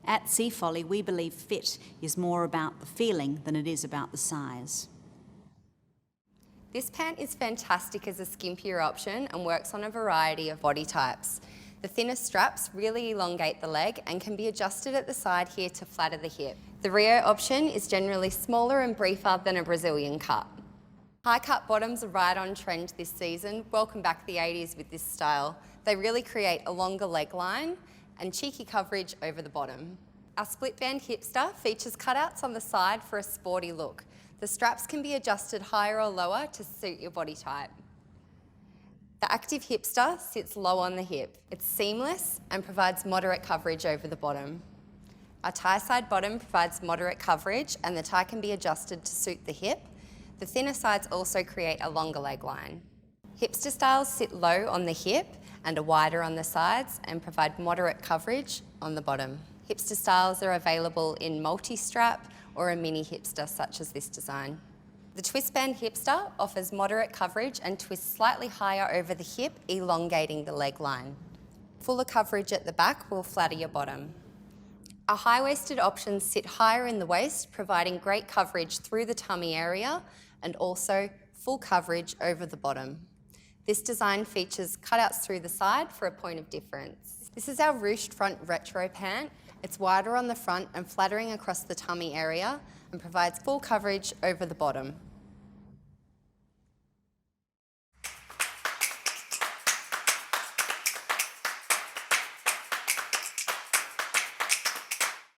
At Seafolly, we believe fit is more about the feeling than it is about the size. This pant is fantastic as a skimpier option and works on a variety of body types. The thinner straps really elongate the leg and can be adjusted at the side here to flatter the hip. The Rio option is generally smaller and briefer than a Brazilian cut. High cut bottoms are right on trend this season. Welcome back the 80s with this style. They really create a longer leg line and cheeky coverage over the bottom. Our split band hipster features cutouts on the side for a sporty look. The straps can be adjusted higher or lower to suit your body type. The active hipster sits low on the hip. It's seamless and provides moderate coverage over the bottom. Our tie side bottom provides moderate coverage and the tie can be adjusted to suit the hip. The thinner sides also create a longer leg line. Hipster styles sit low on the hip and are wider on the sides and provide moderate coverage on the bottom. Hipster styles are available in multi-strap or a mini hipster such as this design. The twist band hipster offers moderate coverage and twists slightly higher over the hip, elongating the leg line. Fuller coverage at the back will flatter your bottom. Our high-waisted options sit higher in the waist, providing great coverage through the tummy area and also full coverage over the bottom. This design features cutouts through the side for a point of difference. This is our ruched front retro pant. It's wider on the front and flattering across the tummy area and provides full coverage over the bottom.